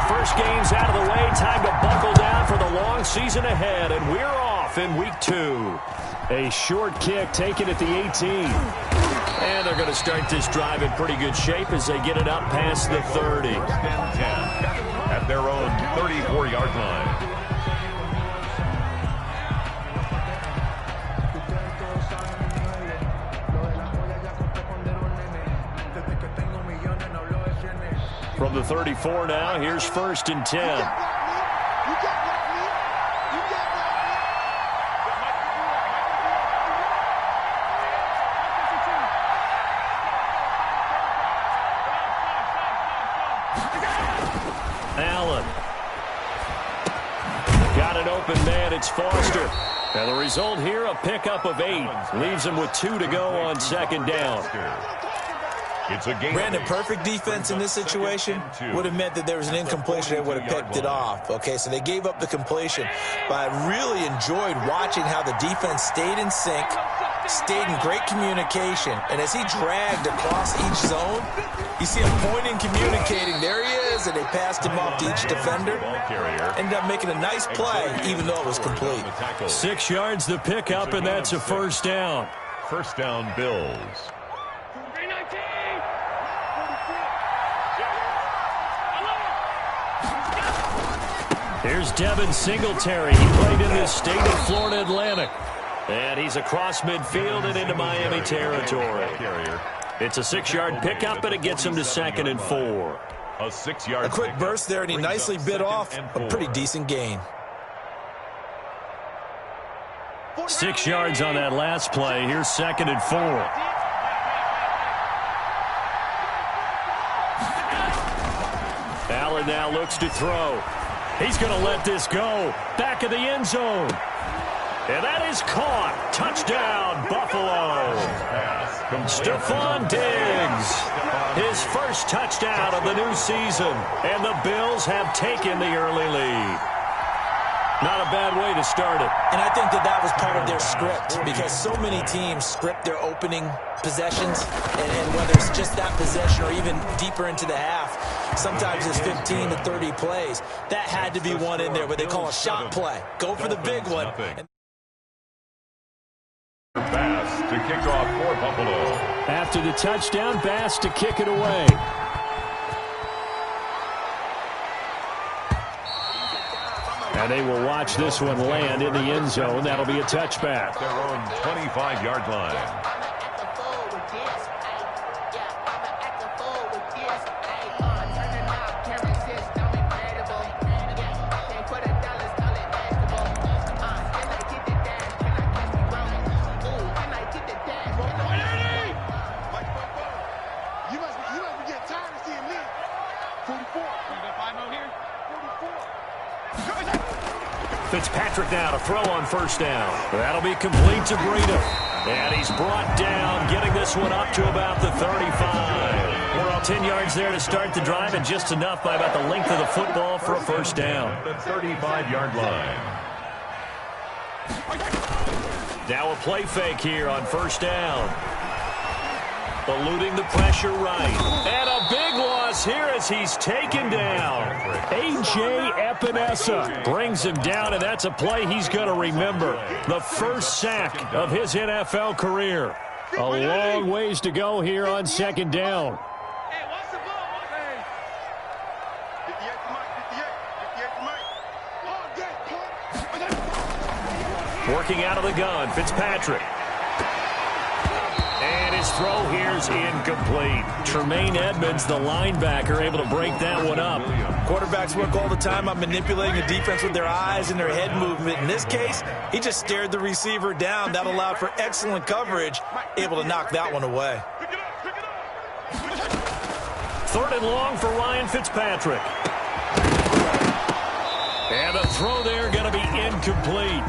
first game's out of the way. Time to buckle down for the long season ahead, and we're off in week 2. A short kick taken at the 18. And they're going to start this drive in pretty good shape as they get it up past the 30. 10 at their own 34-yard line. From the 34 now, here's 1st and 10. Allen. Got an open man, it's Foster. And the result here, a pickup of 8. Leaves him with 2 to go on 2nd down. It's a game. Brandon, perfect defense in this situation would have meant that there was an incompletion. They would have picked it off. Okay, so they gave up the completion. But I really enjoyed watching how the defense stayed in sync, stayed in great communication. And as he dragged across each zone, you see him pointing, communicating. There he is, and they passed him off to each defender. Ended up making a nice play, even though it was complete. 6 yards the pickup, and that's a 1st down. 1st down, Bills. Here's Devin Singletary. He played in the state of Florida Atlantic. And he's across midfield and into Miami territory. It's a 6-yard pickup, and it gets him to 2nd and 4. A 6-yard. A quick burst there, and he nicely bit off a pretty decent gain. 6 yards on that last play. Here's 2nd and 4. Allen now looks to throw. He's going to let this go. Back of the end zone. And that is caught. Touchdown, Buffalo. Stephon Diggs. His first touchdown of the new season. And the Bills have taken the early lead. Not a bad way to start it. And I think that was part of their script, because so many teams script their opening possessions, and whether it's just that possession or even deeper into the half, sometimes it's 15 to 30 plays. That had to be one in there, what they call a shot play. Go for the big one. Bass to kick off for Buffalo. After the touchdown, Bass to kick it away. And they will watch this one land in the end zone. That'll be a touchback. Their own 25-yard line. Fitzpatrick now to throw on 1st down. That'll be complete to Breida. And he's brought down, getting this one up to about the 35. We're all 10 yards there to start the drive, and just enough by about the length of the football for a 1st down. The 35-yard line. Now a play fake here on 1st down. Eluding the pressure right. And a big loss here as he's taken down. A.J. Epinesa brings him down, and that's a play he's going to remember. The first sack of his NFL career. A long ways to go here on 2nd down. Working out of the gun, Fitzpatrick. And his throw here's incomplete. Tremaine Edmonds, the linebacker, able to break that one up. Quarterbacks work all the time on manipulating the defense with their eyes and their head movement. In this case, he just stared the receiver down. That allowed for excellent coverage, able to knock that one away. 3rd and long for Ryan Fitzpatrick. And the throw there going to be incomplete.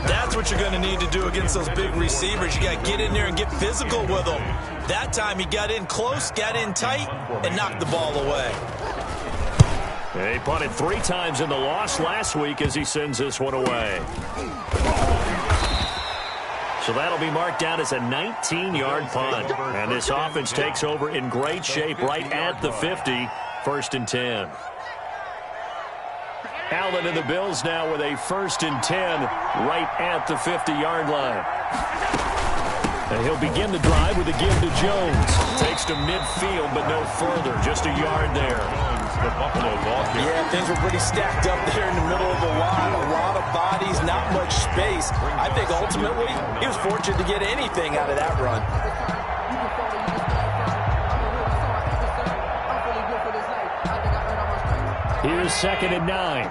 That's what you're going to need to do against those big receivers. You got to get in there and get physical with them. That time he got in close, got in tight, and knocked the ball away. He punted 3 times in the loss last week as he sends this one away. So that'll be marked down as a 19-yard punt. And this offense takes over in great shape right at the 50. 1st and 10. Allen and the Bills now with a 1st and 10 right at the 50-yard line. And he'll begin the drive with a give to Jones. Takes to midfield, but no further. Just a yard there. The Buffalo ball carrier. Yeah, things were pretty stacked up there in the middle of the line. A lot of bodies, not much space. I think ultimately he was fortunate to get anything out of that run. Here's 2nd and 9.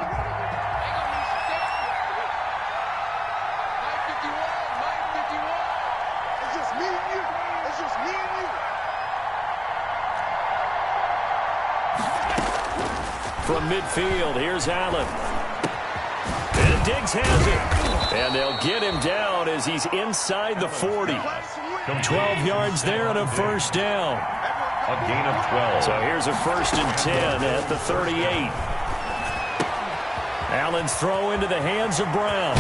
From midfield, here's Allen. And Diggs has it. And they'll get him down as he's inside the 40. 12 yards there and a 1st down. A gain of 12. So here's a 1st and 10 at the 38. Allen's throw into the hands of Brown.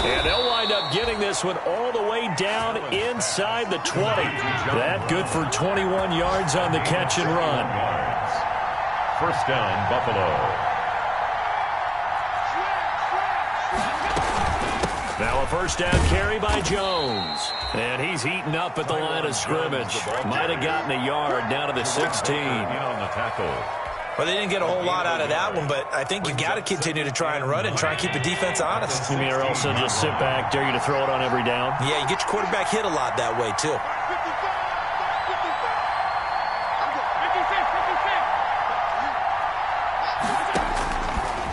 And they'll wind up getting this one all the way down inside the 20. That good for 21 yards on the catch and run. 1st down, Buffalo. Now a 1st down carry by Jones. And he's heating up at the line of scrimmage. Might have gotten a yard down to the 16. On the tackle. Well, they didn't get a whole lot out of that one, but I think you got to continue to try and run and try and keep the defense honest. You mean or else they'll just sit back, dare you to throw it on every down? Yeah, you get your quarterback hit a lot that way, too.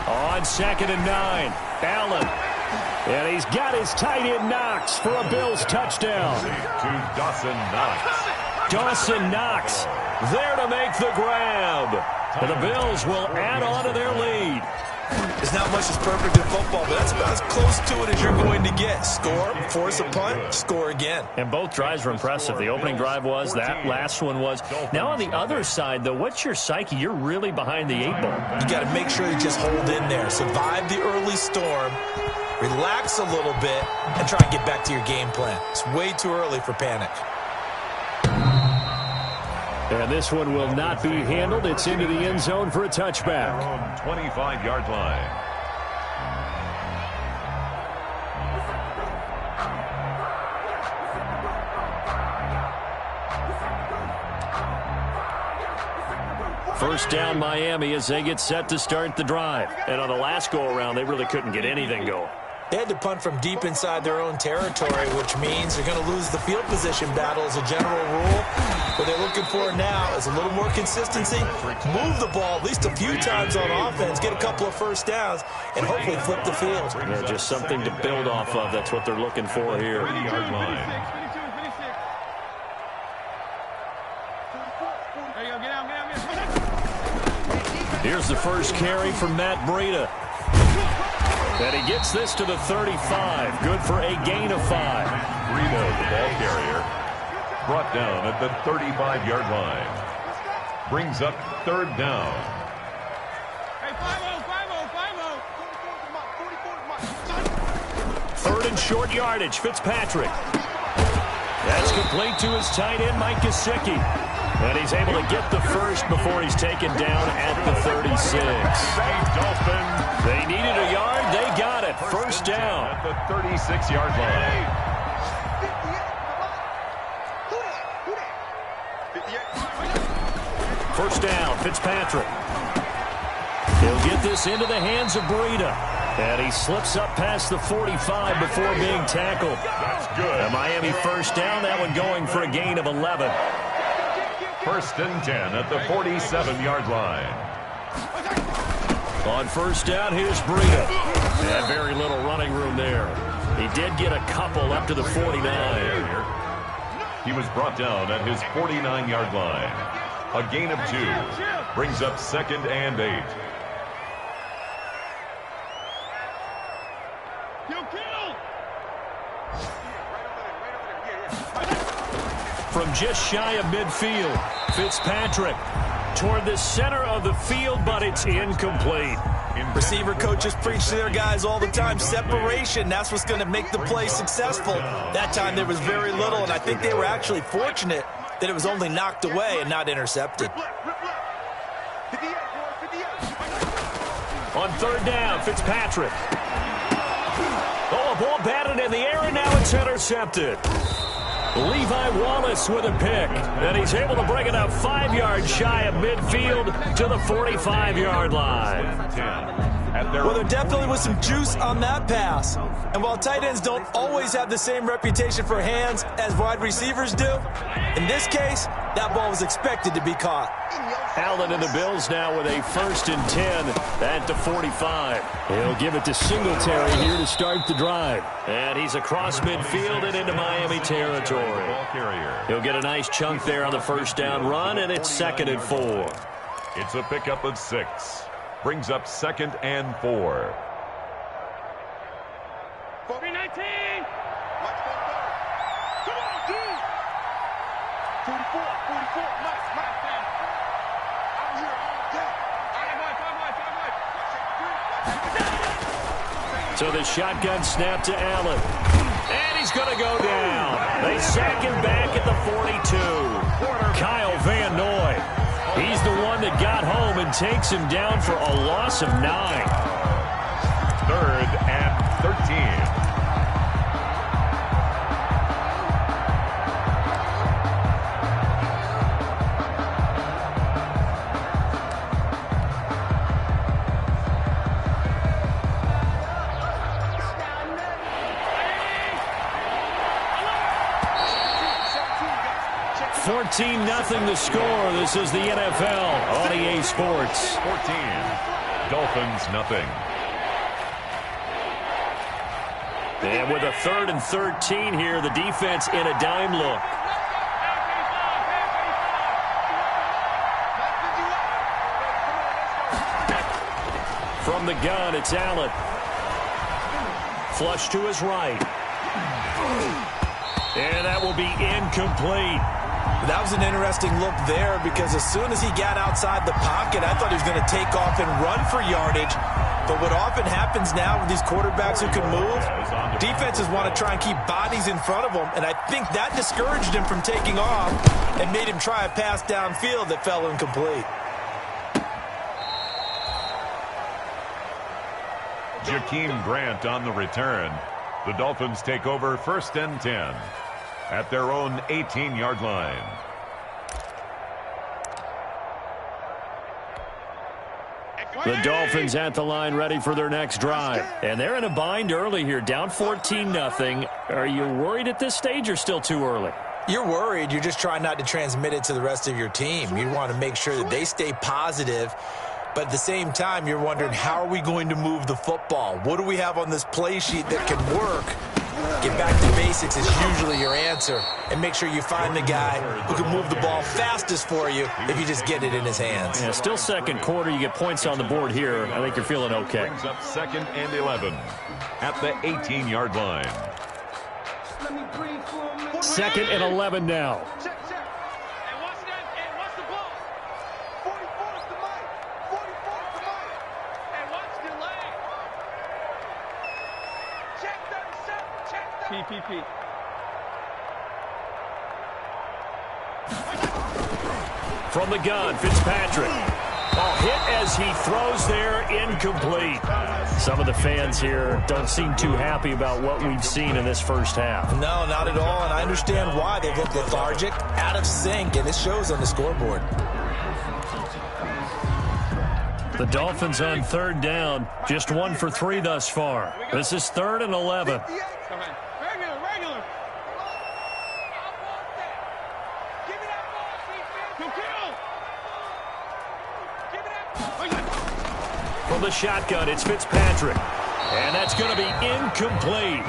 On 2nd and 9, Allen. And he's got his tight end Knox for a Bills touchdown. To Dawson Knox. Dawson Knox there to make the grab. And the Bills will add on to their lead. There's not much that's perfect in football, but that's about as close to it as you're going to get. Score, force a punt, score again. And both drives were impressive. The opening drive was, that last one was. Now on the other side, though, what's your psyche? You're really behind the 8 ball. You got to make sure you just hold in there. Survive the early storm, relax a little bit, and try and get back to your game plan. It's way too early for panic. And this one will not be handled. It's into the end zone for a touchback. 25-yard line. First down Miami as they get set to start the drive. And on the last go-around, they really couldn't get anything going. They had to punt from deep inside their own territory, which means they're going to lose the field position battle as a general rule. What they're looking for now is a little more consistency, move the ball at least a few times on offense, get a couple of 1st downs, and hopefully flip the field. Yeah, just something to build off of. That's what they're looking for here. 30-yard line. Here's the first carry from Matt Breida. And he gets this to the 35. Good for a gain of 5. Breida, the ball carrier, brought down at the 35-yard line. Brings up 3rd down. Hey, 5-0. 3rd and short yardage. Fitzpatrick. That's complete to his tight end, Mike Gesicki. And he's able to get the first before he's taken down at the 36. They needed a yard. They got it. First down. At the 36-yard line. First down, Fitzpatrick. He'll get this into the hands of Breida. And he slips up past the 45 before being tackled. That's good. A Miami first down, that one going for a gain of 11. 1st and 10 at the 47-yard line. On first down, here's Breida. And very little running room there. He did get a couple up to the 49. He was brought down at his 49-yard line. A gain of 2. Brings up 2nd and 8. From just shy of midfield, Fitzpatrick toward the center of the field, but it's incomplete. Receiver coaches preach to their guys all the time. Separation, that's what's going to make the play successful. That time there was very little, and I think they were actually fortunate that it was only knocked away and not intercepted. On third down, Fitzpatrick. Oh, a ball batted in the air, and now it's intercepted. Levi Wallace with a pick, and he's able to bring it up 5 yards shy of midfield to the 45-yard line. Well, there definitely was some juice on that pass. And while tight ends don't always have the same reputation for hands as wide receivers do, in this case, that ball was expected to be caught. Allen and the Bills now with a 1st and 10 at the 45. He'll give it to Singletary here to start the drive. And he's across midfield and into Miami territory. He'll get a nice chunk there on the first down run, and it's 2nd and 4. It's a pickup of 6. Brings up 2nd and 4. 319. Come on, dude. 44, Mike, man. I'm here all day. So the shotgun snap to Allen. And he's going to go down. They sack him back at the 42. Kyle Van Noy. He's the one that got home and takes him down for a loss of 9. 3rd and 13. Nothing to score. This is the NFL on EA Sports. 14. Dolphins nothing. And with a 3rd and 13 here, the defense in a dime look. From the gun, it's Allen. Flush to his right. And that will be incomplete. That was an interesting look there because as soon as he got outside the pocket, I thought he was going to take off and run for yardage. But what often happens now with these quarterbacks who can move, defenses want to try and keep bodies in front of them, and I think that discouraged him from taking off and made him try a pass downfield that fell incomplete. Jakeem Grant on the return. The Dolphins take over 1st and 10 at their own 18-yard line. The Dolphins at the line ready for their next drive. And they're in a bind early here, down 14-0. Are you worried at this stage or still too early? You're worried. You're just trying not to transmit it to the rest of your team. You want to make sure that they stay positive. But at the same time, you're wondering, how are we going to move the football? What do we have on this play sheet that can work? Get back to basics is usually your answer. And make sure you find the guy who can move the ball fastest for you if you just get it in his hands. Yeah, still 2nd quarter. You get points on the board here. I think you're feeling okay. Brings up 2nd and 11 at the 18-yard line. 2nd and 11 now. PPP. From the gun, Fitzpatrick. Hit as he throws there, incomplete. Some of the fans here don't seem too happy about what we've seen in this first half. No, not at all, and I understand why. They've looked lethargic, out of sync, and it shows on the scoreboard. The Dolphins on 3rd down, just 1 for 3 thus far. This is 3rd and 11. Regular. From the shotgun, it's Fitzpatrick. And that's going to be incomplete.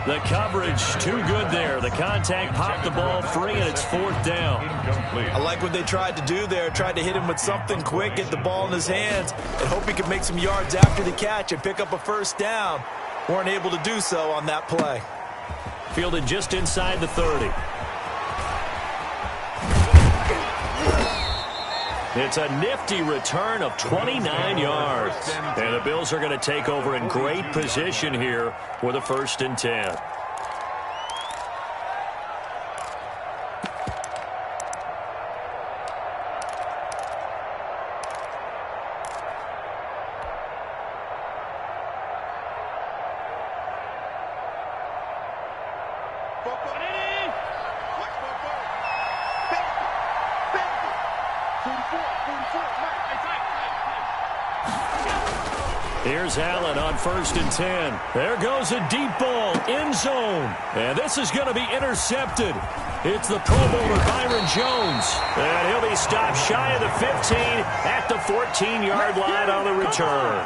The coverage too good there. The contact popped the ball free, and it's 4th down. Incomplete. I like what they tried to do there. Tried to hit him with something quick, get the ball in his hands, and hope he could make some yards after the catch and pick up a 1st down. Weren't able to do so on that play. Fielded just inside the 30. It's a nifty return of 29 yards. And the Bills are going to take over in great position here with a 1st and 10. Here's Allen on 1st and 10. There goes a deep ball, end zone. And this is going to be intercepted. It's the Pro Bowler Byron Jones. And he'll be stopped shy of the 15 at the 14-yard line on the return.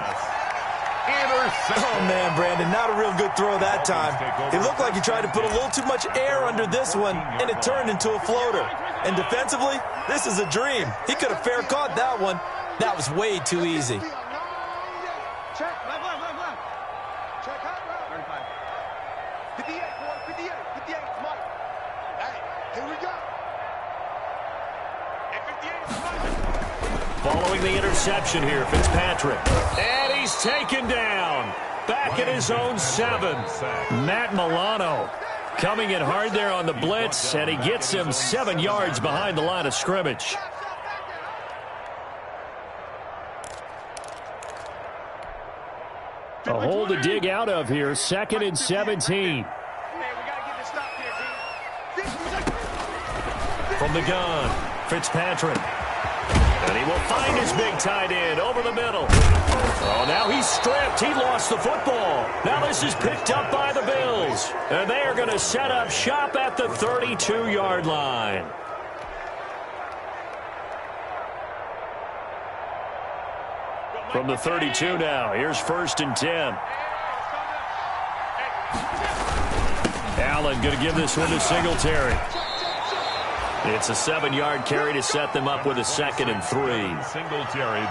Oh, man, Brandon, not a real good throw that time. It looked like he tried to put a little too much air under this one, and it turned into a floater. And defensively, this is a dream. He could have fair caught that one. That was way too easy. Check, left. Check, left. 35. 58, boy, 58, Mike. Hey, here we go. Hey, 58, Following the interception here, Fitzpatrick. And he's taken down. Back at his own 7. Matt Milano coming in hard there on the blitz, and he gets him 7 yards behind the line of scrimmage. A hole to dig out of here, 2nd and 17. From the gun, Fitzpatrick. And he will find his big tight end over the middle. Oh, now he's stripped. He lost the football. Now this is picked up by the Bills. And they are going to set up shop at the 32-yard line. From the 32 now, here's 1st and 10. Allen going to give this one to Singletary. It's a 7-yard carry to set them up with a 2nd and 3.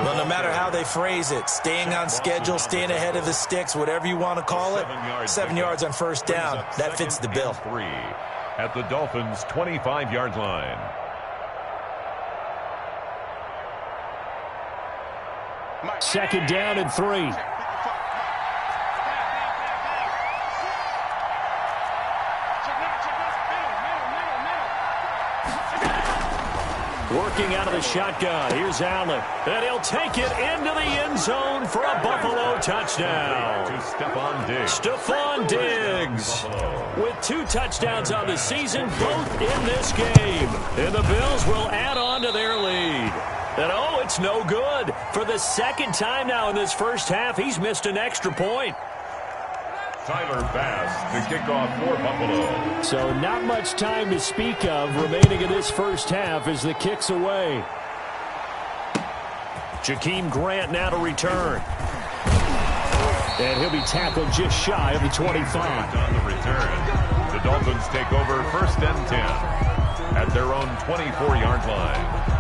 Well, no matter how they phrase it, staying on schedule, staying ahead of the sticks, whatever you want to call it, 7 yards on 1st down, that fits the bill. 3 at the Dolphins' 25-yard line. Second down and 3. Working out of the shotgun. Here's Allen. And he'll take it into the end zone for a Buffalo touchdown. To Stephon Diggs. With 2 touchdowns on the season, both in this game. And the Bills will add on to their lead. And oh, it's no good. For the 2nd time now in this first half, he's missed an extra point. Tyler Bass to kick off for Buffalo. So not much time to speak of remaining in this first half as the kick's away. Jakeem Grant now to return. And he'll be tackled just shy of the 25. On the return, the Dolphins take over 1st and 10 at their own 24-yard line.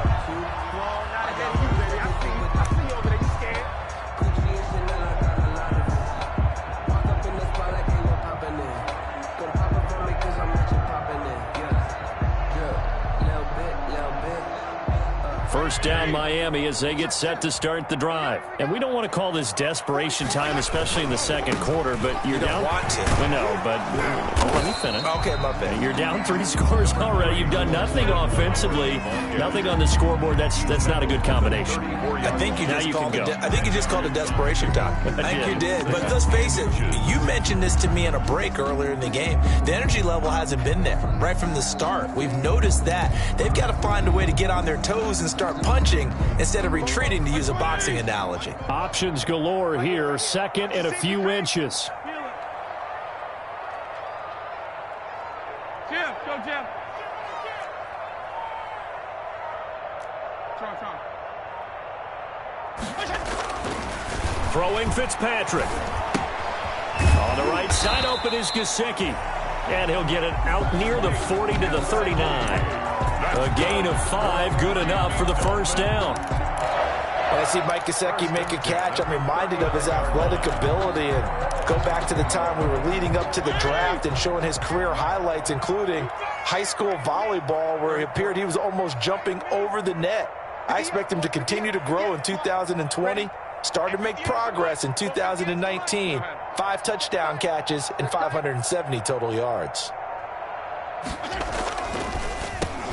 First down Miami as they get set to start the drive. And we don't want to call this desperation time, especially in the 2nd quarter, but you're down. You don't want to. I know, but let me finish. Okay, my bad. You're down 3 scores already. You've done nothing offensively, nothing on the scoreboard. That's not a good combination. I think you just called it desperation time. I think you did. But let's face it, you mentioned this to me in a break earlier in the game. The energy level hasn't been there right from the start. We've noticed that. They've got to find a way to get on their toes and start punching instead of retreating, to use a boxing analogy. Options galore here. 2nd and a few inches. Jim, go, Jim. Throwing Fitzpatrick. On the right side, open is Gesicki. And he'll get it out near the 40 to the 39. A gain of 5, good enough for the 1st down. When I see Mike Gesicki make a catch, I'm reminded of his athletic ability and go back to the time we were leading up to the draft and showing his career highlights, including high school volleyball, where it appeared he was almost jumping over the net. I expect him to continue to grow in 2020, start to make progress in 2019. 5 touchdown catches and 570 total yards.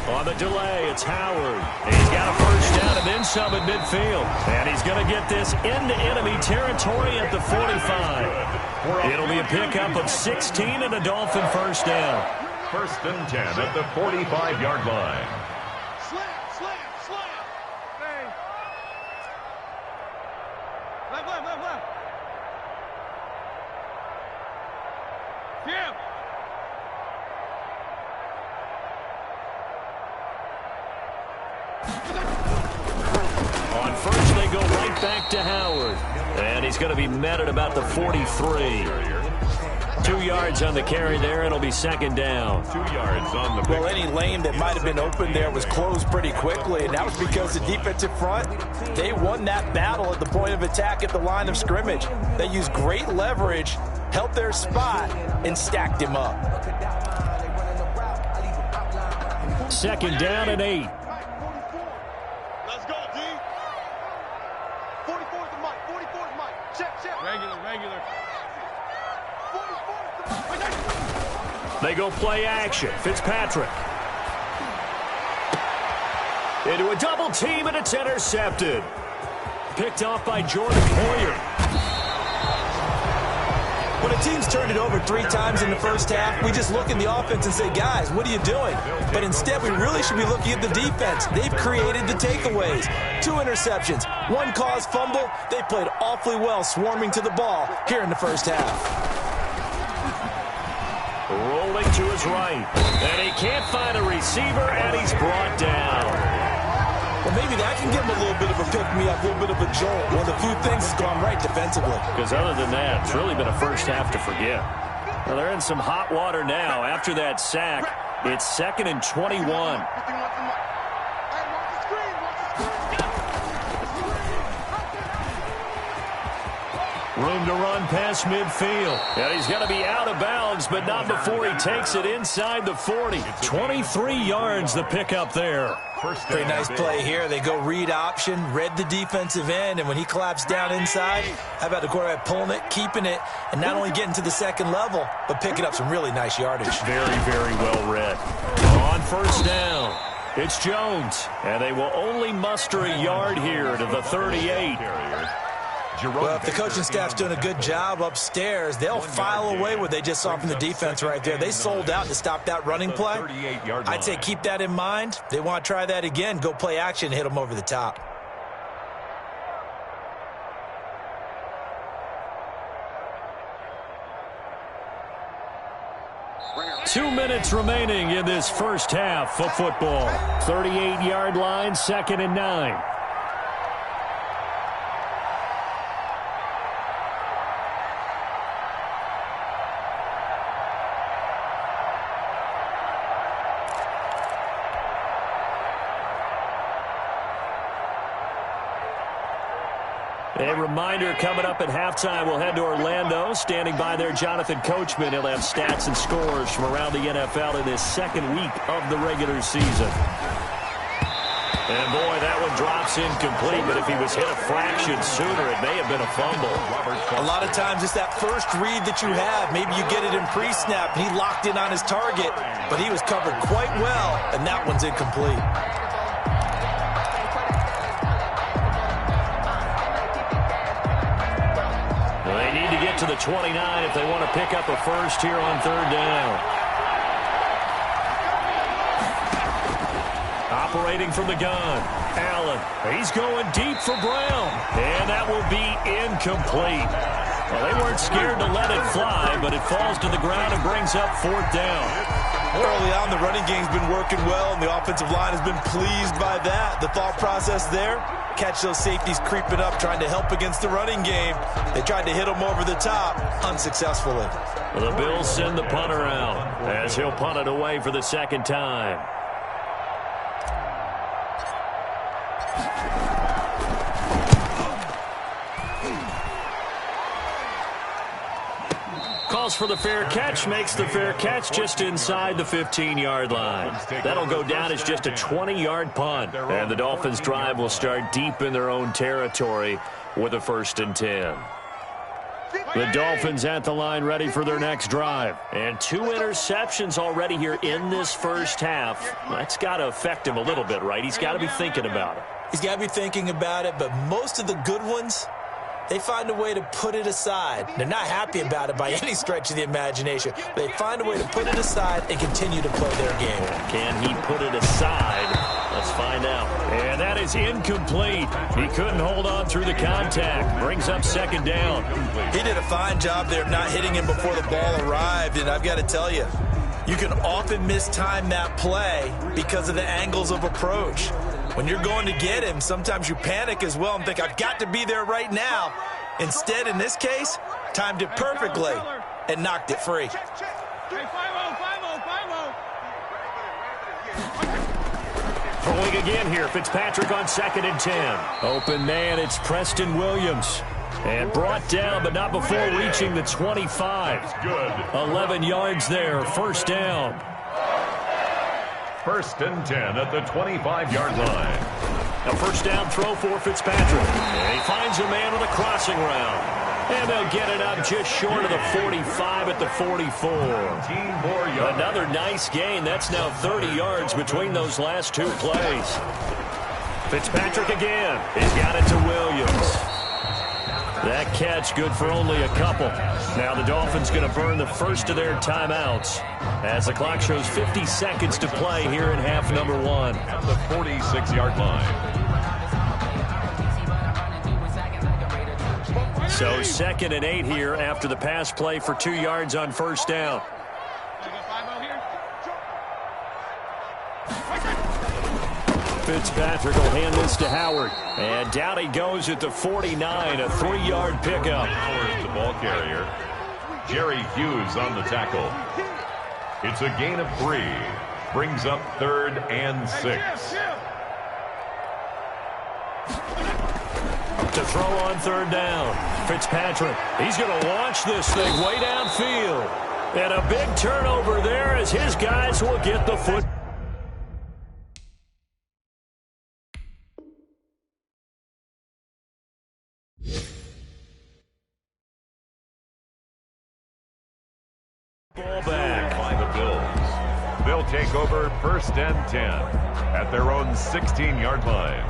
On the delay, it's Howard. He's got a 1st down and then some at midfield. And he's going to get this into enemy territory at the 45. It'll be a pickup of 16 and a Dolphin 1st down. first and 10 at the 45-yard line. Slam, slam, slam. Hey. Left, left, left, left. Yeah. On first, they go right back to Howard. And he's going to be met at about the 43. 2 yards on the carry there. It'll be second down. 2 yards on the pick. Well, any lane that might have been open there was closed pretty quickly, and that was because the defensive front, they won that battle at the point of attack at the line of scrimmage. They used great leverage, held their spot, and stacked him up. Second down and 8. Let's go, D. 44 is the mic. 44 is the mic. Check, check. Regular, regular. 44 is the mic. They go play action. Fitzpatrick. Into a double team, and it's intercepted. Picked off by Jordan Poyer. When a team's turned it over 3 times in the first half, we just look in the offense and say, guys, what are you doing? But instead, we really should be looking at the defense. They've created the takeaways. 2 interceptions, 1 caused fumble. They played awfully well swarming to the ball here in the first half. Rolling to his right. And he can't find a receiver, and he's brought down. Well, maybe that can give him a little bit of a pick-me-up, a little bit of a jolt. One of the few things has gone right defensively. Because other than that, it's really been a first half to forget. Well, they're in some hot water now. After that sack, it's 2nd and 21. Room to run past midfield. And he's going to be out of bounds, but not before he takes it inside the 40. 23 yards the pickup there. Pretty nice play here. They go read option, read the defensive end, and when he claps down inside, how about the quarterback pulling it, keeping it, and not only getting to the second level, but picking up some really nice yardage. Very, very well read. On first down, it's Jones, and they will only muster a yard here to the 38. Well, if the coaching staff's doing a good job upstairs, they'll file away what they just saw from the defense right there. They sold out to stop that running play. I'd say keep that in mind. They want to try that again. Go play action and hit them over the top. Two minutes remaining in this first half of football. 38-yard line, 2nd and 9. A reminder, coming up at halftime, we'll head to Orlando. Standing by there, Jonathan Coachman. He'll have stats and scores from around the NFL in this second week of the regular season. And, boy, that one drops incomplete, but if he was hit a fraction sooner, it may have been a fumble. A lot of times it's that first read that you have. Maybe you get it in pre-snap, and he locked in on his target, but he was covered quite well, and that one's incomplete. They need to get to the 29 if they want to pick up a first here on 3rd down. Operating from the gun, Allen. He's going deep for Brown, and that will be incomplete. Well, they weren't scared to let it fly, but it falls to the ground and brings up 4th down. Early on, the running game's been working well, and the offensive line has been pleased by that. The thought process there, catch those safeties creeping up, trying to help against the running game. They tried to hit them over the top, unsuccessfully. Well, the Bills send the punter out as he'll punt it away for the 2nd time. Calls for the fair catch, makes the fair catch just inside the 15-yard line. That'll go down as just a 20-yard punt. And the Dolphins' drive will start deep in their own territory with a 1st and 10. The Dolphins at the line ready for their next drive. And 2 interceptions already here in this first half. That's got to affect him a little bit, right? He's got to be thinking about it. He's got to be thinking about it, but most of the good ones they find a way to put it aside. They're not happy about it by any stretch of the imagination. They find a way to put it aside and continue to play their game. Can he put it aside? Let's find out. And that is incomplete. He couldn't hold on through the contact. Brings up second down. He did a fine job there of not hitting him before the ball arrived, and I've got to tell you, you can often mistime that play because of the angles of approach. When you're going to get him, sometimes you panic as well and think, I've got to be there right now. Instead, in this case, timed it perfectly and knocked it free. Throwing again here, Fitzpatrick on 2nd and 10. Open man, it's Preston Williams. And brought down, but not before reaching the 25. Good. 11 yards there, first down. 1st and 10 at the 25-yard line. A first down throw for Fitzpatrick. And he finds a man with a crossing route. And they'll get it up just short of the 45 at the 44. Another nice gain. That's now 30 yards between those last two plays. Fitzpatrick again. He's got it to Williams. That catch good for only a couple. Now the Dolphins going to burn the first of their timeouts as the clock shows 50 seconds to play here in half number 1. At the 46-yard line. So 2nd and 8 here after the pass play for 2 yards on first down. Fitzpatrick will hand this to Howard. And down he goes at the 49, a 3-yard pickup. Howard, the ball carrier. Jerry Hughes on the tackle. It's a gain of 3. Brings up 3rd and 6. To throw on 3rd down. Fitzpatrick, he's going to launch this thing way downfield. And a big turnover there as his guys will get the foot. Ball back by the Bills. They'll take over 1st and 10 at their own 16-yard line.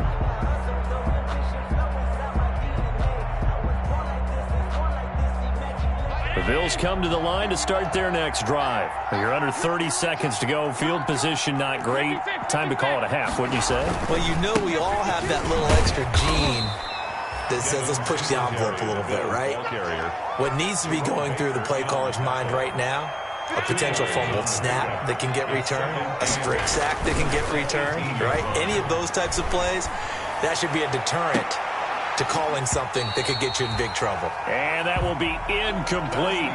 The Bills come to the line to start their next drive. You're under 30 seconds to go. Field position not great. Time to call it a half, wouldn't you say? Well, you know we all have that little extra gene that says let's push the envelope a little bit, right? What needs to be going through the play caller's mind right now, a potential fumbled snap that can get returned, a strip sack that can get returned, right? Any of those types of plays, that should be a deterrent to calling something that could get you in big trouble. And that will be incomplete.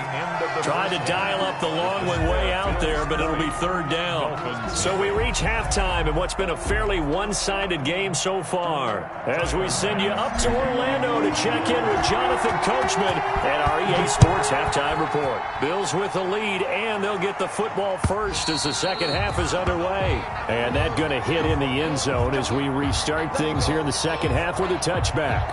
Tried to dial up the long one way out there, but it'll be 3rd down. So we reach halftime in what's been a fairly one-sided game so far. As we send you up to Orlando to check in with Jonathan Coachman and our EA Sports Halftime Report. Bills with the lead, and they'll get the football first as the second half is underway. And that going to hit in the end zone as we restart things here in the second half with a touchback.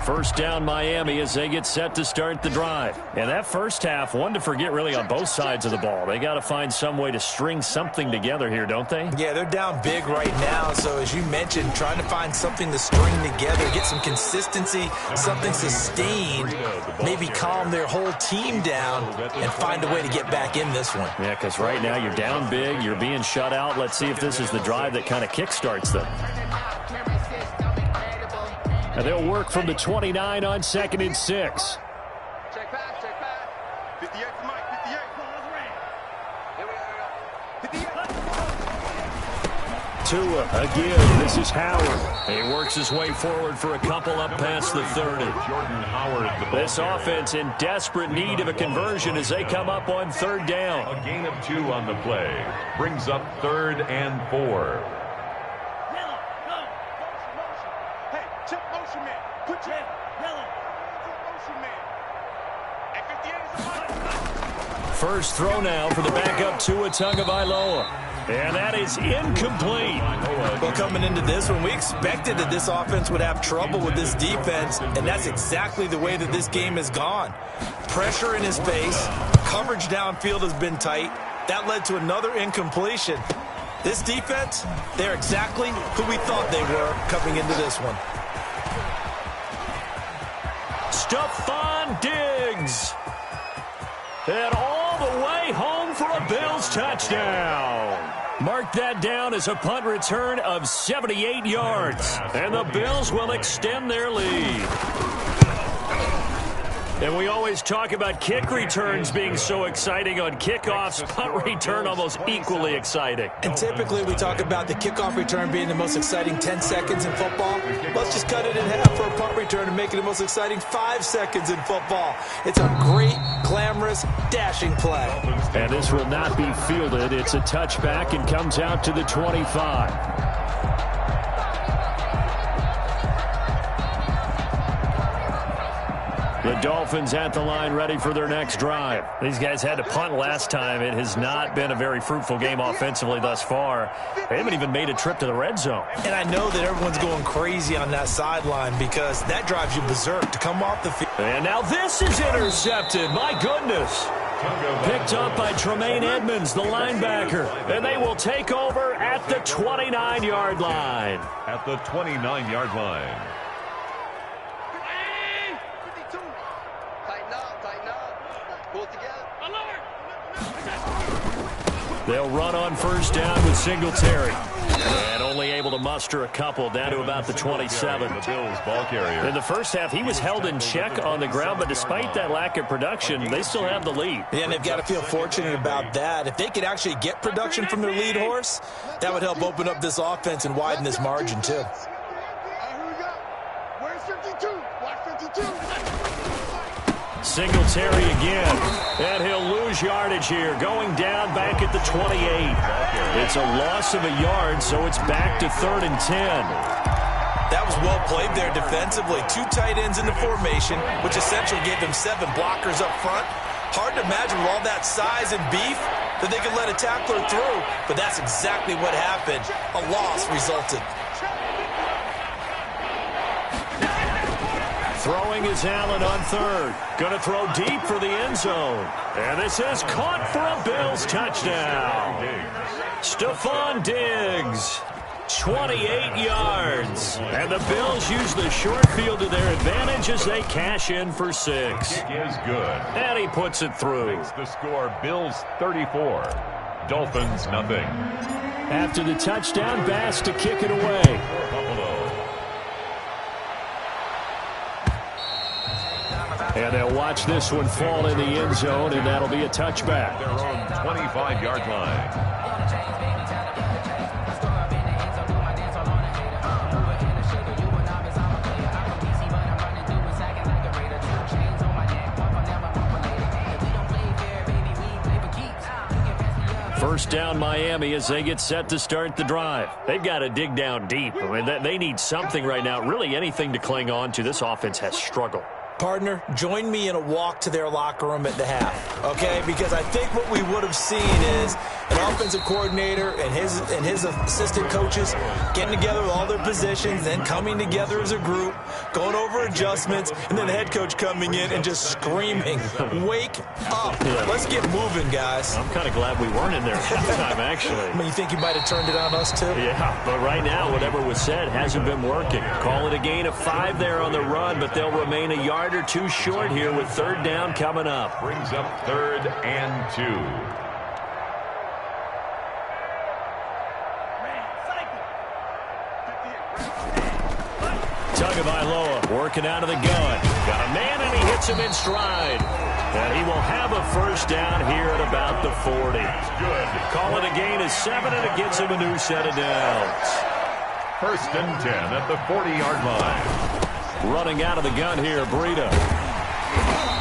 First down Miami as they get set to start the drive. And that first half, one to forget really on both sides of the ball. They got to find some way to string something together here, don't they? Yeah, they're down big right now. So as you mentioned, trying to find something to string together, get some consistency, something sustained, maybe calm their whole team down and find a way to get back in this one. Yeah, because right now you're down big, you're being shut out. Let's see if this is the drive that kind of kickstarts them. And they'll work from the 29 on 2nd and 6. Check back, check back. 58 to Mike, 58. Here we go. 58. Tua again. This is Howard. He works his way forward for a couple up past the 30. Jordan Howard, the ball This offense in desperate need of a conversion as they come up on 3rd down. A gain of 2 on the play. Brings up 3rd and 4. First throw now for the backup Tua Tagovailoa. And that is incomplete. Well, coming into this one, we expected that this offense would have trouble with this defense, and that's exactly the way that this game has gone. Pressure in his face, coverage downfield has been tight. That led to another incompletion. This defense, they're exactly who we thought they were coming into this one. Stephon Diggs. And all the way home for a Bills touchdown. Mark that down as a punt return of 78 yards. And the Bills will extend their lead. And we always talk about kick returns being so exciting on kickoffs. Punt return almost equally exciting. And typically we talk about the kickoff return being the most exciting 10 seconds in football. Let's just cut it in half for a punt return and make it the most exciting 5 seconds in football. It's a great, glamorous, dashing play. And this will not be fielded. It's a touchback and comes out to the 25. The Dolphins at the line ready for their next drive. These guys had to punt last time. It has not been a very fruitful game offensively thus far. They haven't even made a trip to the red zone. And I know that everyone's going crazy on that sideline because that drives you berserk to come off the field. And now this is intercepted. My goodness. Picked up by Tremaine Edmonds, the linebacker. And they will take over at the 29-yard line. At the 29-yard line. They'll run on first down with Singletary. And only able to muster a couple down to about the 27. The Bills ball carrier. In the first half, he was held in check on the ground, but despite that lack of production, they still have the lead. Yeah, and they've got to feel fortunate about that. If they could actually get production from their lead horse, that would help open up this offense and widen this margin, too. Where's 52? Watch 52. Singletary again, and he'll lose yardage here, going down back at the 28. It's a loss of a yard, so it's back to 3rd and 10. That was well played there defensively. 2 tight ends in the formation, which essentially gave them 7 blockers up front. Hard to imagine with all that size and beef that they could let a tackler through, but that's exactly what happened. A loss resulted. Throwing is Allen on 3rd. Going to throw deep for the end zone. And this is caught for a Bills touchdown. Stephon Diggs, 28 yards. And the Bills use the short field to their advantage as they cash in for 6. Kick is good. And he puts it through. Makes the score Bills 34. Dolphins nothing. After the touchdown, Bass to kick it away. And they'll watch this one fall in the end zone, and that'll be a touchback. Their own 25-yard line. First down Miami as they get set to start the drive. They've got to dig down deep. I mean, they need something right now, really anything to cling on to. This offense has struggled. Partner, join me in a walk to their locker room at the half, okay? Because I think what we would have seen is an offensive coordinator and his assistant coaches getting together with all their positions, then coming together as a group, going over adjustments, and then the head coach coming in and just screaming, "Wake up. Let's get moving, guys." I'm kind of glad we weren't in there at the time, actually. I mean, you think you might have turned it on us, too? Yeah, but right now, whatever was said hasn't been working. Call it a gain of 5 there on the run, but they'll remain a yard or 2 short here with 3rd down coming up. Brings up 3rd and 2. Tagovailoa working out of the gun. Got a man, and he hits him in stride. And he will have a first down here at about the 40. Good. Call it a gain of 7, and it gets him a new set of downs. 1st and 10 at the 40-yard line. Running out of the gun here, Breida.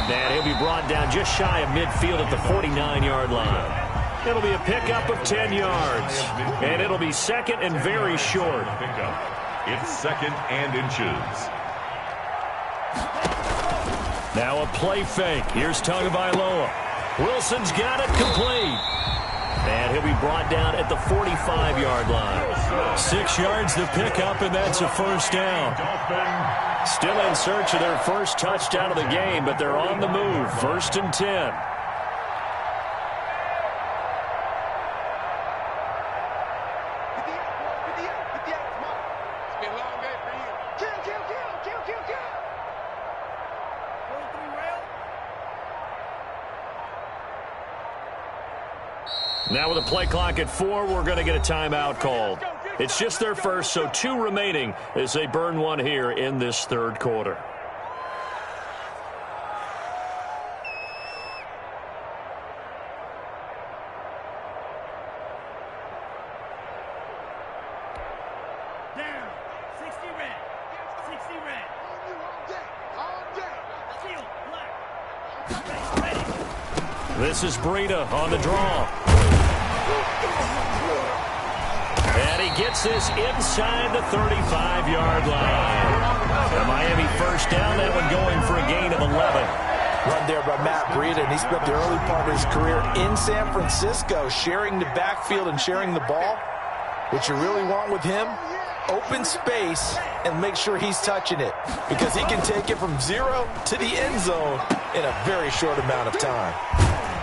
And he'll be brought down just shy of midfield at the 49-yard line. It'll be a pickup of 10 yards. And it'll be 2nd and very short. Pickup. It's 2nd and inches. Now a play fake. Here's Tagovailoa. Wilson's got it complete. And he'll be brought down at the 45-yard line. 6 yards to pick up, and that's a first down. Still in search of their first touchdown of the game, but they're on the move. 1st and 10. Now with a play clock at 4, we're going to get a timeout called. It's just their first, so 2 remaining as they burn one here in this third quarter. Down. 60 red. 60 red. This is Breida on the draw. And he gets this inside the 35-yard line. And Miami first down, that one going for a gain of 11. Run there by Matt Breida, and he spent the early part of his career in San Francisco sharing the backfield and sharing the ball. What you really want with him, open space and make sure he's touching it, because he can take it from 0 to the end zone in a very short amount of time.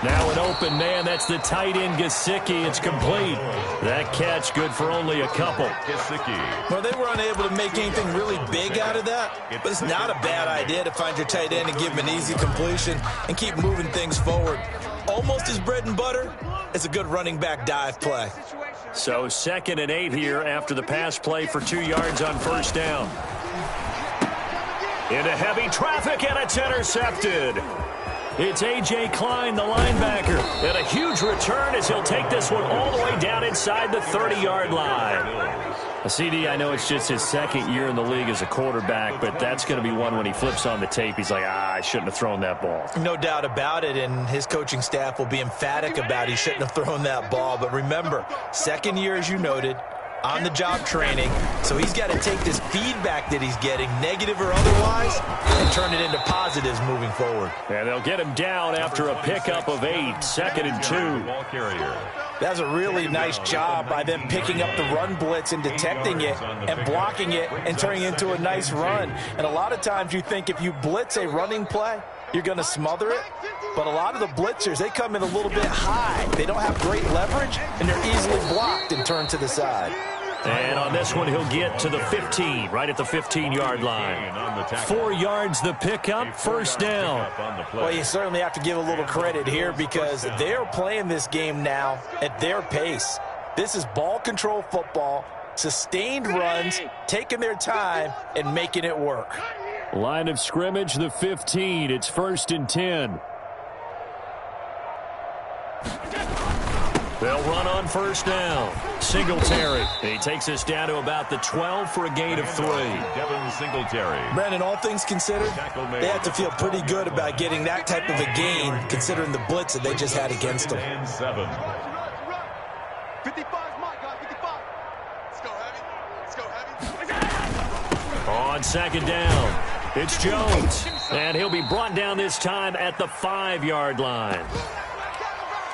Now an open man, that's the tight end Gesicki. It's complete. That catch good for only a couple. Gesicki. Well, they were unable to make anything really big out of that, but it's not a bad idea to find your tight end and give him an easy completion and keep moving things forward. Almost his bread and butter is a good running back dive play. So 2nd and 8 here after the pass play for 2 yards on first down. Into heavy traffic, and it's intercepted. It's A.J. Klein, the linebacker, and a huge return as he'll take this one all the way down inside the 30-yard line. CD, I know it's just his 2nd year in the league as a quarterback, but that's going to be one when he flips on the tape. He's like, I shouldn't have thrown that ball. No doubt about it, and his coaching staff will be emphatic about he shouldn't have thrown that ball. But remember, 2nd year, as you noted, on-the-job training, so he's got to take this feedback that he's getting, negative or otherwise, and turn it into positives moving forward. And they'll get him down after a pickup of 8, 2nd and 2. Ball carrier. That's a really nice job by them picking up the run blitz and detecting it and blocking it and turning it into a nice run. And a lot of times you think if you blitz a running play, you're going to smother it. But a lot of the blitzers, they come in a little bit high. They don't have great leverage, and they're easily blocked and turned to the side. And on this one, he'll get to the 15, right at the 15-yard line. 4 yards the pickup, first down. Well, you certainly have to give a little credit here because they're playing this game now at their pace. This is ball control football, sustained runs, taking their time, and making it work. Line of scrimmage, the 15. It's 1st and 10. They'll run on first down. Singletary. He takes us down to about the 12 for a gain of 3. Devin Singletary. Brandon, all things considered, they have to feel pretty good about getting that type of a gain considering the blitz that they just had against them. 7. 55's my guy, 55. Let's go heavy. On 2nd down, it's Jones. And he'll be brought down this time at the 5-yard line.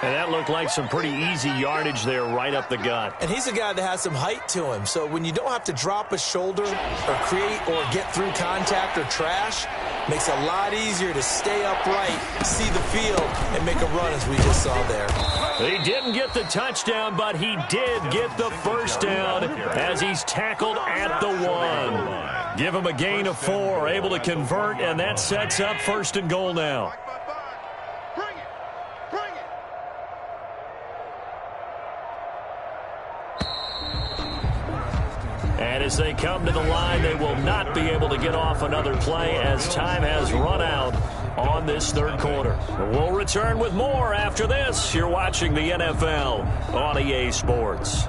And that looked like some pretty easy yardage there right up the gut. And he's a guy that has some height to him. So when you don't have to drop a shoulder or create or get through contact or trash, makes it a lot easier to stay upright, see the field, and make a run as we just saw there. He didn't get the touchdown, but he did get the first down as he's tackled at the 1. Give him a gain of 4, able to convert, and that sets up 1st and goal now. And as they come to the line, they will not be able to get off another play as time has run out on this third quarter. We'll return with more after this. You're watching the NFL on EA Sports.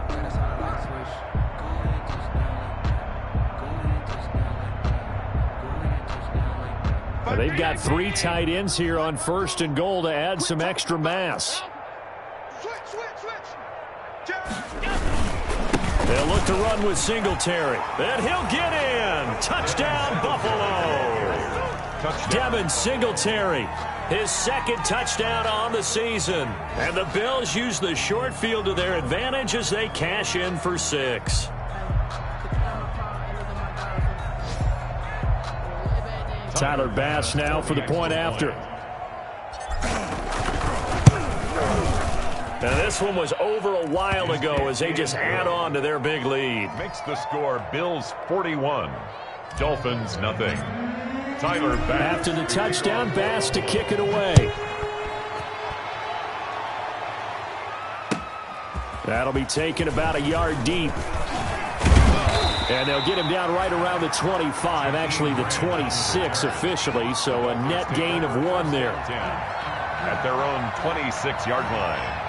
They've got 3 tight ends here on 1st and goal to add some extra mass. They'll look to run with Singletary. And he'll get in. Touchdown, Buffalo. Devin Singletary, his second touchdown on the season. And the Bills use the short field to their advantage as they cash in for 6. Tyler Bass now for the point after. Now this one was over a while ago as they just add on to their big lead. Makes the score Bills 41, Dolphins nothing. Tyler Bass. After the touchdown, Bass to kick it away. That'll be taken about a yard deep. And they'll get him down right around the 25, actually the 26 officially, so a net gain of 1 there. At their own 26-yard line.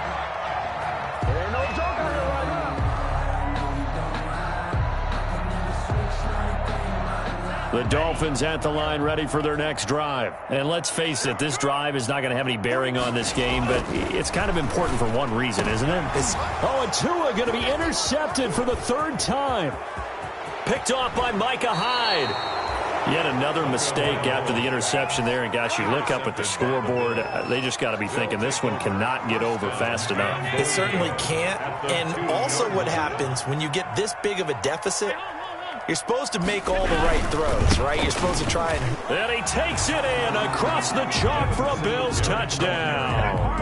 The Dolphins at the line ready for their next drive. And let's face it, this drive is not going to have any bearing on this game, but it's kind of important for one reason, isn't it? And Tua going to be intercepted for the 3rd time. Picked off by Micah Hyde. Yet another mistake after the interception there. And, gosh, you look up at the scoreboard, they just got to be thinking this one cannot get over fast enough. It certainly can't. And also what happens when you get this big of a deficit, you're supposed to make all the right throws, right? You're supposed to try and he takes it in across the chalk for a Bills touchdown.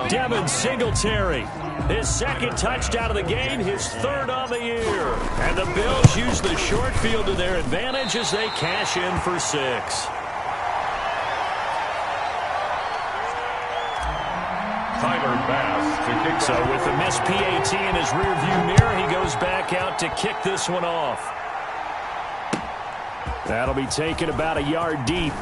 Devin Singletary, his 2nd touchdown of the game, his 3rd on the year. And the Bills use the short field to their advantage as they cash in for 6. Tyler Bass to kick. So with the missed PAT in his rearview mirror, he goes back out to kick this one off. That'll be taken about a yard deep.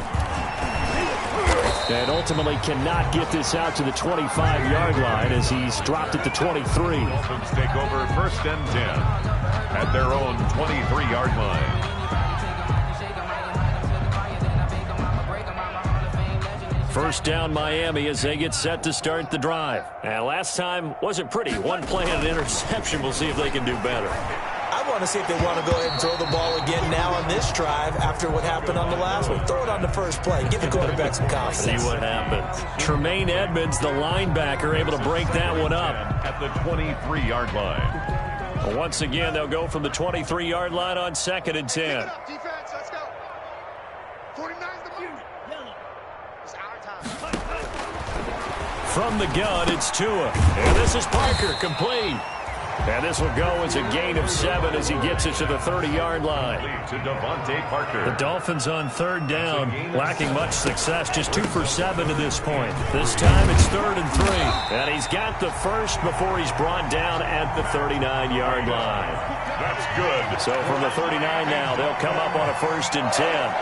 And ultimately cannot get this out to the 25-yard line as he's dropped at the 23. Dolphins take over 1st and 10 at their own 23-yard line. First down Miami as they get set to start the drive. And last time wasn't pretty. 1 play and an interception. We'll see if they can do better. I want to see if they want to go ahead and throw the ball again now on this drive after what happened on the last one. Throw it on the first play. Give the quarterback some confidence. See what happens. Tremaine Edmonds, the linebacker, able to break that one up. At the 23-yard line. Well, once again, they'll go from the 23-yard line on 2nd and 10. Defense, let's go. 49's the move. It's our time. From the gun, it's Tua. And this is Parker, complete. And this will go as a gain of 7 as he gets it to the 30-yard line. To Devontae Parker. The Dolphins on 3rd down, lacking much success, just 2 for 7 to this point. This time it's 3rd and 3. And he's got the first before he's brought down at the 39-yard line. That's good. So from the 39 now, they'll come up on a 1st and 10.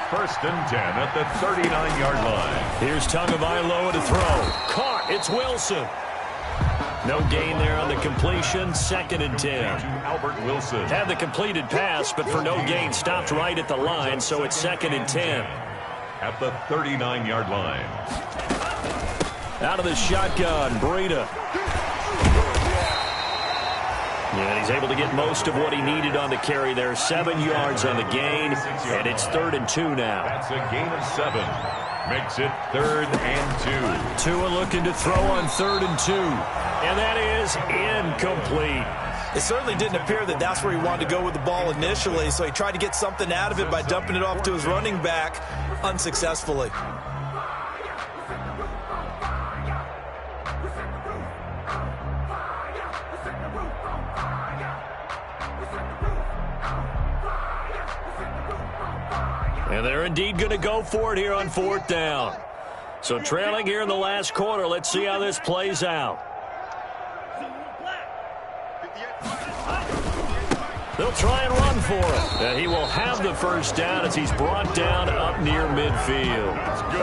1st and 10 at the 39-yard line. Here's Tagovailoa to throw. Caught. It's Wilson. No gain there on the completion. 2nd and 10. Albert Wilson. Had the completed pass, but for no gain, stopped right at the line, so it's 2nd and 10. At the 39-yard line. Out of the shotgun, Breida. And he's able to get most of what he needed on the carry there. 7 yards on the gain, and it's 3rd and 2 now. That's a gain of 7. Makes it 3rd and 2. Tua looking to throw on 3rd and 2. And that is incomplete. It certainly didn't appear that that's where he wanted to go with the ball initially, so he tried to get something out of it by dumping it off to his running back unsuccessfully. And they're indeed going to go for it here on 4th down. So trailing here in the last quarter, let's see how this plays out. They'll try and run for it. And he will have the first down as he's brought down up near midfield.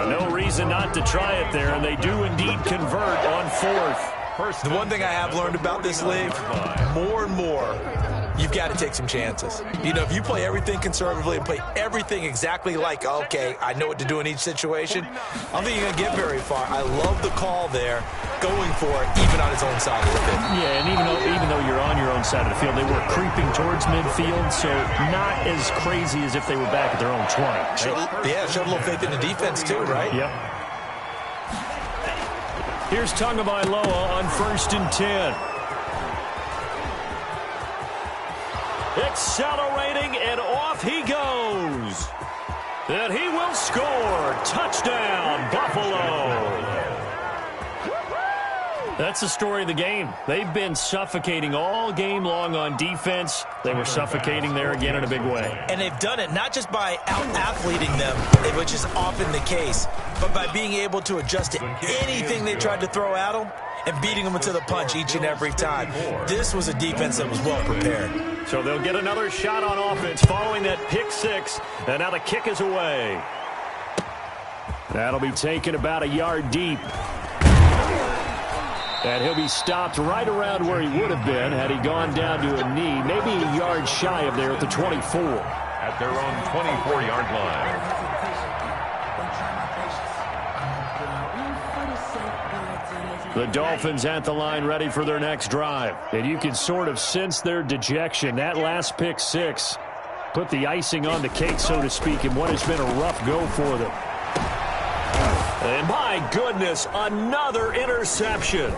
No reason not to try it there, and they do indeed convert on 4th. The one thing I have learned about this league, more and more, you've got to take some chances. You know, if you play everything conservatively and play everything exactly like, okay, I know what to do in each situation, I don't think you're going to get very far. I love the call there, going for it, even on his own side of the field. Yeah, and even though you're on your own side of the field, they were creeping towards midfield, so not as crazy as if they were back at their own 20. Showed a little faith in the defense too, right? Yep. Here's Tagovailoa on 1st and 10. Accelerating, and off he goes. And he will score. Touchdown, Buffalo. That's the story of the game. They've been suffocating all game long on defense. They were suffocating there again in a big way. And they've done it not just by out-athleting them, which is often the case, but by being able to adjust to anything they tried to throw at them and beating them into the punch each and every time. This was a defense that was well prepared. So they'll get another shot on offense following that pick six, and now the kick is away. That'll be taken about a yard deep. And he'll be stopped right around where he would have been had he gone down to a knee, maybe a yard shy of there at the 24. At their own 24-yard line. The Dolphins at the line ready for their next drive. And you can sort of sense their dejection. That last pick six put the icing on the cake, so to speak, in what has been a rough go for them. And my goodness, another interception.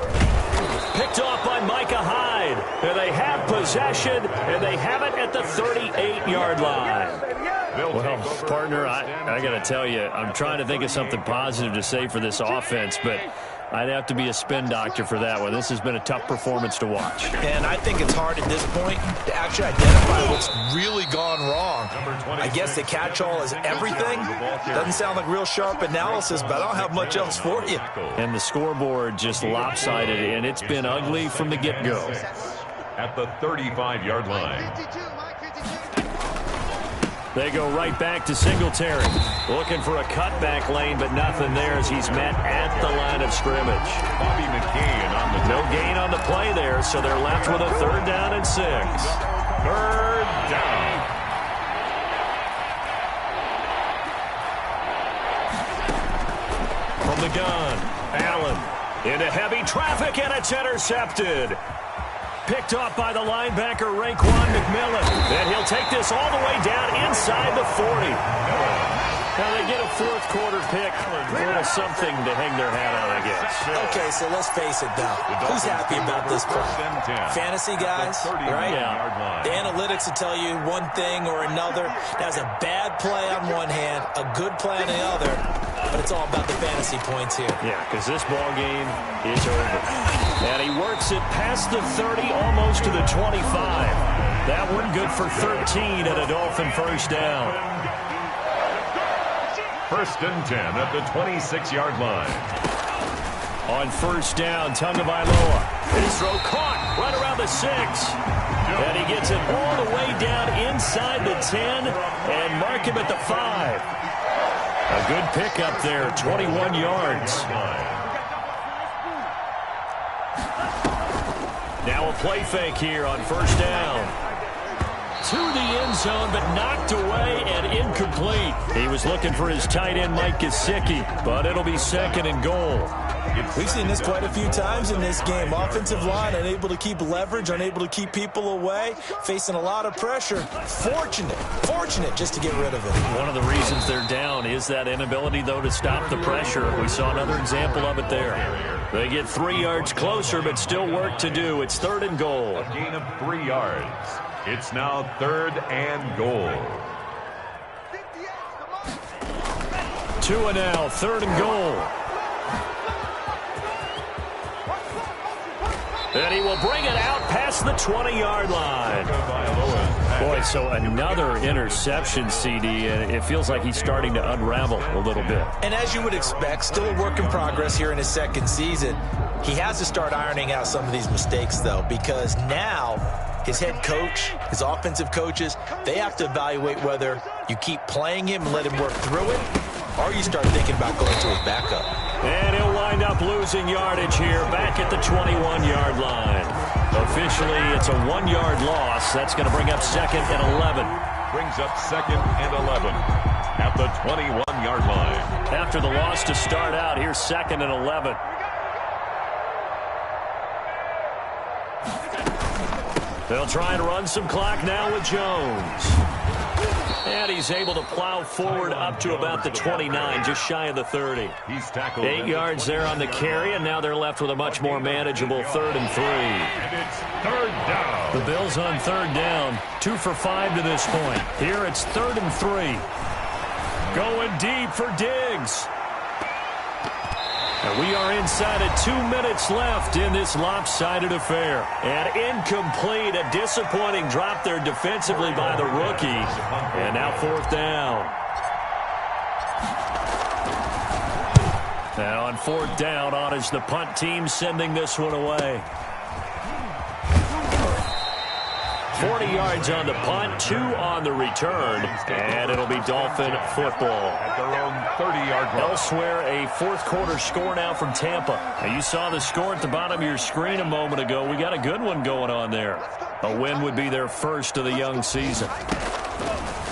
Picked off by Micah Hyde. And they have possession, and they have it at the 38-yard line. Well, partner, I got to tell you, I'm trying to think of something positive to say for this offense, but I'd have to be a spin doctor for that one. This has been a tough performance to watch. And I think it's hard at this point to actually identify what's really gone wrong. I guess the catch-all is everything. Doesn't sound like real sharp analysis, but I don't have much else for you. And the scoreboard just lopsided, and it's been ugly from the get-go. At the 35-yard line. They go right back to Singletary. Looking for a cutback lane, but nothing there as he's met at the line of scrimmage. Bobby McCain on the no gain on the play there, so they're left with a 3rd down and 6. 3rd down. From the gun, Allen into heavy traffic, and it's intercepted. Picked off by the linebacker, Raekwon McMillan. And he'll take this all the way down inside the 40. Now they get a 4th quarter pick. A little something to hang their hat on, I guess. Okay, so let's face it now. Who's happy about this play? Fantasy guys, right? Yeah. The analytics will tell you one thing or another. That's a bad play on one hand, a good play on the other. But it's all about the fantasy points here. Yeah, because this ball game is over. And he works it past the 30, almost to the 25. That one good for 13 and a Dolphin 1st down. 1st and 10 at the 26-yard line. On 1st down, Tagovailoa. His throw caught right around the 6. And he gets it all the way down inside the 10 and mark him at the 5. A good pickup there, 21 yards. Now a play fake here on 1st down. To the end zone, but knocked away and incomplete. He was looking for his tight end, Mike Gesicki, but it'll be 2nd and goal. We've seen this quite a few times in this game. Offensive line unable to keep leverage, unable to keep people away, facing a lot of pressure. Fortunate just to get rid of it. One of the reasons they're down is that inability, though, to stop the pressure. We saw another example of it there. They get 3 yards closer, but still work to do. It's 3rd and goal. A gain of 3 yards. It's now 3rd and goal. 2 and now, 3rd and goal. And he will bring it out past the 20-yard line. Boy, so another interception, CD, and it feels like he's starting to unravel a little bit. And as you would expect, still a work in progress here in his 2nd season. He has to start ironing out some of these mistakes, though, because now his head coach, his offensive coaches, they have to evaluate whether you keep playing him and let him work through it, or you start thinking about going to his backup. And he'll wind up losing yardage here back at the 21-yard line. Officially, it's a 1-yard loss. That's going to bring up 2nd and 11. Brings up 2nd and 11 at the 21-yard line. After the loss to start out, here's 2nd and 11. They'll try and run some clock now with Jones. And he's able to plow forward up to about the 29, just shy of the 30. He's tackled 8 yards there on the carry, and now they're left with a much more manageable 3rd and 3. And it's 3rd down. The Bills on 3rd down, 2 for 5 to this point. Here it's 3rd and 3. Going deep for Diggs. And we are inside of 2 minutes left in this lopsided affair. And incomplete, a disappointing drop there defensively by the rookie. And now 4th down. Now on 4th down, on is the punt team sending this one away. 40 yards on the punt, 2 on the return, and it'll be Dolphin football. At their own 30-yard line. Elsewhere, a 4th quarter score now from Tampa. Now, you saw the score at the bottom of your screen a moment ago. We got a good one going on there. A win would be their first of the young season.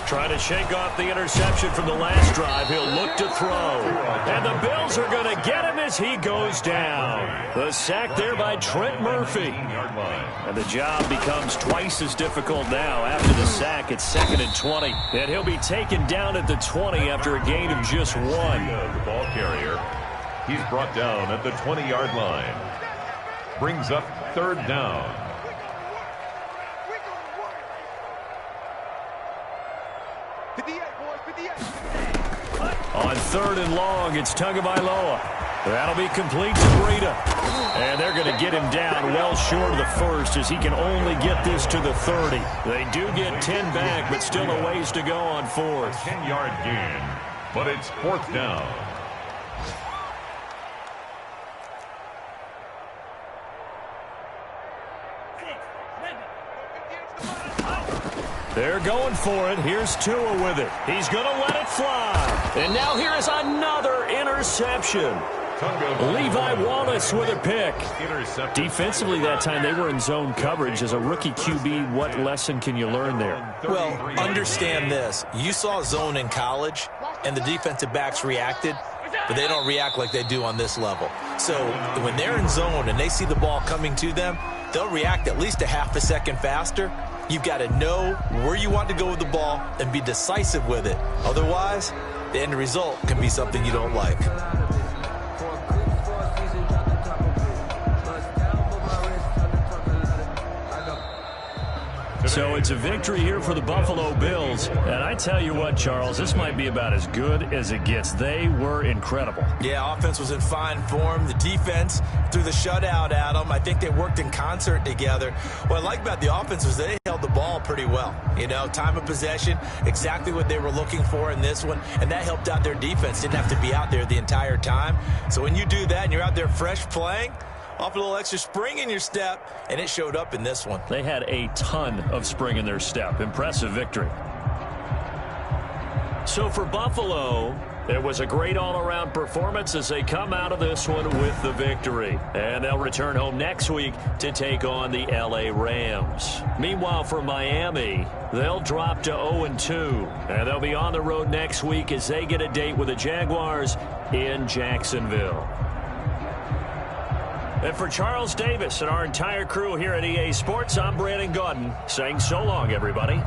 Trying to shake off the interception from the last drive. He'll look to throw. And the Bills are going to get him as he goes down. The sack there by Trent Murphy. And the job becomes twice as difficult now. After the sack, it's 2nd and 20. And he'll be taken down at the 20 after a gain of just 1. The ball carrier. He's brought down at the 20-yard line. Brings up 3rd down. On 3rd and long, it's Tagovailoa. That'll be complete to Breida. And they're going to get him down well short of the 1st as he can only get this to the 30. They do get 10 back, but still a ways to go on 4th. 10-yard gain, but it's 4th down. They're going for it. Here's Tua with it. He's going to let it fly. And now here is another interception. Levi Wallace with a pick. Defensively that time, they were in zone coverage. As a rookie QB, what lesson can you learn there? Well, understand this. You saw zone in college, and the defensive backs reacted, but they don't react like they do on this level. So when they're in zone and they see the ball coming to them, they'll react at least a half a second faster. You've got to know where you want to go with the ball and be decisive with it. Otherwise, the end result can be something you don't like. So it's a victory here for the Buffalo Bills. And I tell you what, Charles, this might be about as good as it gets. They were incredible. Yeah, offense was in fine form. The defense threw the shutout at them. I think they worked in concert together. What I like about the offense was they held the ball pretty well. You know, time of possession, exactly what they were looking for in this one. And that helped out their defense. Didn't have to be out there the entire time. So when you do that and you're out there fresh playing, off a little extra spring in your step, and it showed up in this one. They had a ton of spring in their step. Impressive victory. So for Buffalo, it was a great all-around performance as they come out of this one with the victory. And they'll return home next week to take on the LA Rams. Meanwhile, for Miami, they'll drop to 0-2. And they'll be on the road next week as they get a date with the Jaguars in Jacksonville. And for Charles Davis and our entire crew here at EA Sports, I'm Brandon Gaudin saying so long, everybody.